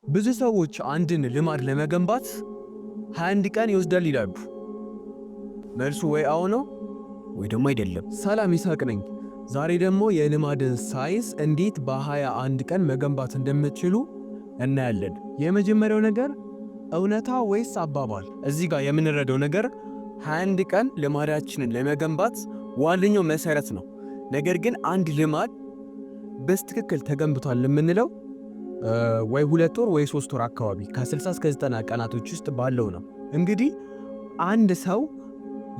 ብዙ ሰዎች አንድን ልማድ ለመገንባት 21 ቀን ይወስዳል ይላሉ። መልሱ ወይ አዎ ነው ወይ ደግሞ አይደለም። ሰላም ይስሐቅ ነኝ። ዛሬ ደግሞ የልማድን ሳይንስ እንዴት በ21 ቀን መገንባት እንደምትችሉ እናያለን። የመጀመሪያው ነገር እውነታ ወይስ አባባል? እዚህ ጋር የምንረዳው ነገር 21 ቀን ልማዳችንን ለመገንባት ዋነኛው መሰረት ነው። ነገር ግን አንድ ልማድ በትክክል ተገንብቷል የምንለው ወይ 2 ወር ወይ 3 ወር አካባቢ ከ60 እስከ 90 ቀናቶች ውስጥ ባለው ነው። እንግዲህ አንድ ሰው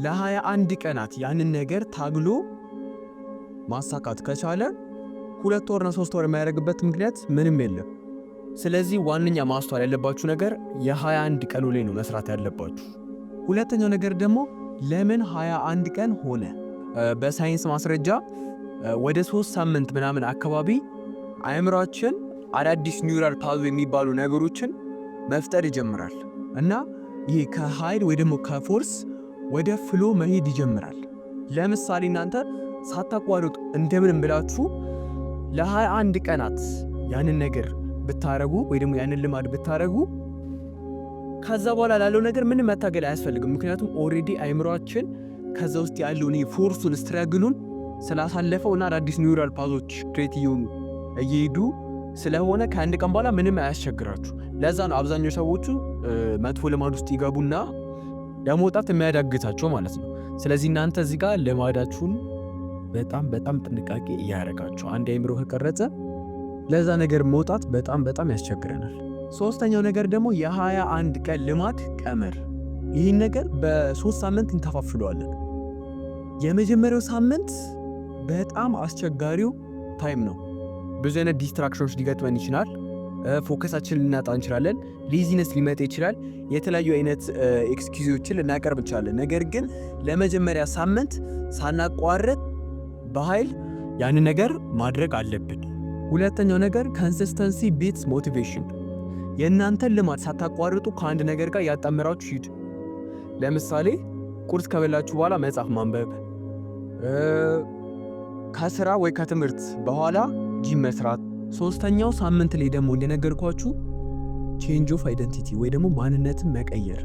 ለ21 ቀናት ያንን ነገር ታግሎ ማሳካት ከቻለ 2 ወርና 3 ወር የማያደርግበት ምክንያት ምንም የለም። ስለዚህ ዋነኛ ማስተዋል ያለባችሁ ነገር የ21 ቀኑ ላይ ነው መስራት ያለባችሁ። ሁለተኛው ነገር ደግሞ ለምን 21 ቀን ሆነ? በሳይንስ ማስረጃ ወደ 3 ሳምንት ምናምን አካባቢ አእምሯችን አዳዲስ ኒውራል ፓዝ የሚባሉ ነገሮችን መፍጠር ይጀምራል እና ይሄ ከኃይል ወይ ደግሞ ከፎርስ ወደ ፍሎ መሄድ ይጀምራል። ለምሳሌ እናንተ ሳታቋርጡ እንደምንም ብላችሁ ለ21 ቀናት ያንን ነገር ብታረጉ ወይ ደግሞ ያንን ልማድ ብታረጉ ከዛ በኋላ ላለው ነገር ምንም መታገል አያስፈልግም። ምክንያቱም ኦሬዲ አእምሯችን ከዛ ውስጥ ያለውን ፎርሱን ስትራግሉን ስላሳለፈውና አዳዲስ ኒውራል ፓዞች ክሬት እየሄዱ ስለሆነ ከአንድ ቀን በኋላ ምንም አያስቸግራችሁ። ለዛ ነው አብዛኛው ሰዎቹ መጥፎ ልማድ ውስጥ ይገቡና ለመውጣት የሚያዳግታቸው ማለት ነው። ስለዚህ እናንተ እዚህ ጋር ልማዳችሁን በጣም ጥንቃቄ እያደረጋችሁ አንድ አእምሮ ከቀረጸ ለዛ ነገር መውጣት በጣም ያስቸግረናል። ሶስተኛው ነገር ደግሞ የ21 ቀን ልማድ ቀመር። ይህን ነገር በ3 ሳምንት እንከፋፍለዋለን። የመጀመሪያው ሳምንት በጣም አስቸጋሪው ታይም ነው። ብዙ አይነት ዲስትራክሽኖች ሊገጥመን ይችላል። ፎከሳችን ልናጣ እንችላለን። ሌዚነስ ሊመጣ ይችላል። የተለያዩ አይነት ኤክስኪዩዞችን ልናቀርብ እንችላለን። ነገር ግን ለመጀመሪያ ሳምንት ሳናቋርጥ በኃይል ያን ነገር ማድረግ አለብን። ሁለተኛው ነገር ኮንሲስተንሲ ቢትስ ሞቲቬሽን። የእናንተን ልማድ ሳታቋርጡ ከአንድ ነገር ጋር ያጣምራችሁ ሂድ። ለምሳሌ ቁርስ ከበላችሁ በኋላ መጽሐፍ ማንበብ፣ ከስራ ወይ ከትምህርት በኋላ ጂም መስራት። ሶስተኛው ሳምንት ላይ ደግሞ እንደነገርኳችሁ ቼንጅ ኦፍ አይደንቲቲ ወይ ደግሞ ማንነትን መቀየር።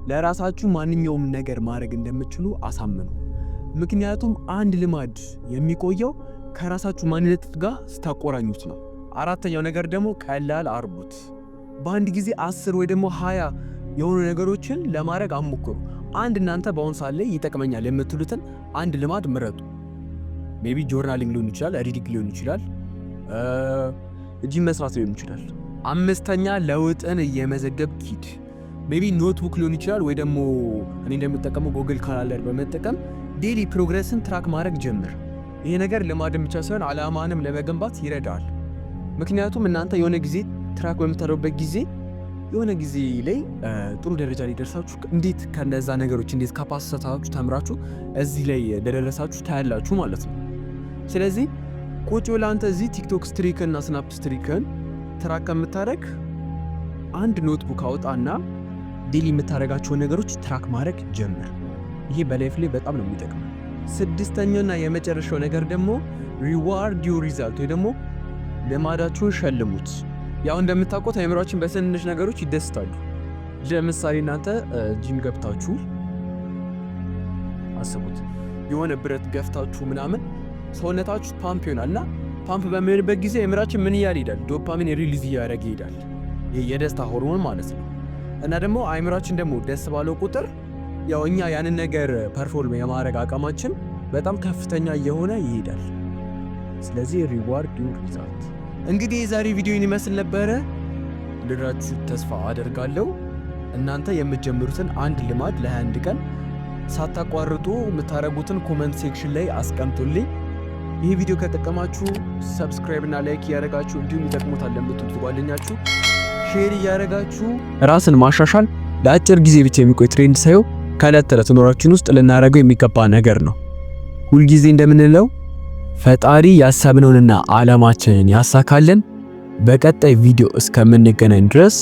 ለራሳችሁ ማንኛውም ነገር ማድረግ እንደምትችሉ አሳምኑ። ምክንያቱም አንድ ልማድ የሚቆየው ከራሳችሁ ማንነት ጋር ስታቆራኙት ነው። አራተኛው ነገር ደግሞ ቀላል አርጉት። በአንድ ጊዜ 10 ወይ ደግሞ 20 የሆኑ ነገሮችን ለማድረግ አሞክሩ። አንድ እናንተ በአሁን ሰዓት ላይ ይጠቅመኛል የምትሉትን አንድ ልማድ ምረጡ። ሜቢ ጆርናሊንግ ሊሆን ይችላል፣ ሪዲንግ ሊሆን ይችላል፣ ጂም መስራት ሊሆን ይችላል። አምስተኛ ለውጥን እየመዘገብ ሂድ። ሜቢ ኖትቡክ ሊሆን ይችላል ወይ ደግሞ እኔ እንደምጠቀመው ጎግል ካላንደር በመጠቀም ዴሊ ፕሮግረስን ትራክ ማድረግ ጀምር። ይሄ ነገር ልማድን ብቻ ሳይሆን ዓላማንም ለመገንባት ይረዳል። ምክንያቱም እናንተ የሆነ ጊዜ ትራክ በምታደርጉበት ጊዜ የሆነ ጊዜ ላይ ጥሩ ደረጃ ላይ ደርሳችሁ እንዴት ከነዛ ነገሮች እንዴት ካፓሲታችሁ ተምራችሁ እዚህ ላይ ደረሳችሁ ታያላችሁ ማለት ነው። ስለዚህ ቁጭ ብለህ አንተ እዚህ ቲክቶክ ስትሪክን እና ስናፕ ስትሪክን ትራክ ከምታደርግ አንድ ኖትቡክ አውጣና ዴሊ የምታደርጋቸውን ነገሮች ትራክ ማድረግ ጀምር። ይሄ በላይፍ ላይ በጣም ነው የሚጠቅመው። ስድስተኛውና የመጨረሻው ነገር ደግሞ ሪዋርድ ዩር ሪዛልት ወይ ደግሞ ልማዳችሁን ሸልሙት። ያው እንደምታውቁት አእምሯችን በትንንሽ ነገሮች ይደስታሉ። ለምሳሌ እናንተ ጂም ገብታችሁ አስቡት፣ የሆነ ብረት ገፍታችሁ ምናምን ሰውነታችሁ ፓምፕ ይሆናልና ፓምፕ በሚሆንበት ጊዜ አእምሯችን ምን እያለ ይሄዳል? ዶፓሚን ሪሊዝ እያደረገ ይሄዳል። ይሄ የደስታ ሆርሞን ማለት ነው። እና ደግሞ አእምሯችን ደግሞ ደስ ባለው ቁጥር ያው እኛ ያንን ነገር ፐርፎርም የማድረግ አቅማችን በጣም ከፍተኛ እየሆነ ይሄዳል። ስለዚህ ሪዋርድ ዩር ሪዛልት። እንግዲህ የዛሬ ቪዲዮን ይመስል ነበረ። እንደራችሁ ተስፋ አደርጋለሁ። እናንተ የምትጀምሩትን አንድ ልማድ ለ21 ቀን ሳታቋርጡ የምታረጉትን ኮሜንት ሴክሽን ላይ አስቀምጡልኝ። ይህ ቪዲዮ ከጠቀማችሁ ሰብስክራይብ እና ላይክ እያደረጋችሁ እንዲሁም ይጠቅሙታል ለምትሉት ጓደኛችሁ ሼር እያደረጋችሁ ራስን ማሻሻል ለአጭር ጊዜ ብቻ የሚቆይ ትሬንድ ሳይሆን ከዕለት ተዕለት ኑሯችን ውስጥ ልናደርገው የሚገባ ነገር ነው። ሁልጊዜ እንደምንለው ፈጣሪ ያሰብነውንና ዓላማችንን ያሳካልን። በቀጣይ ቪዲዮ እስከምንገናኝ ድረስ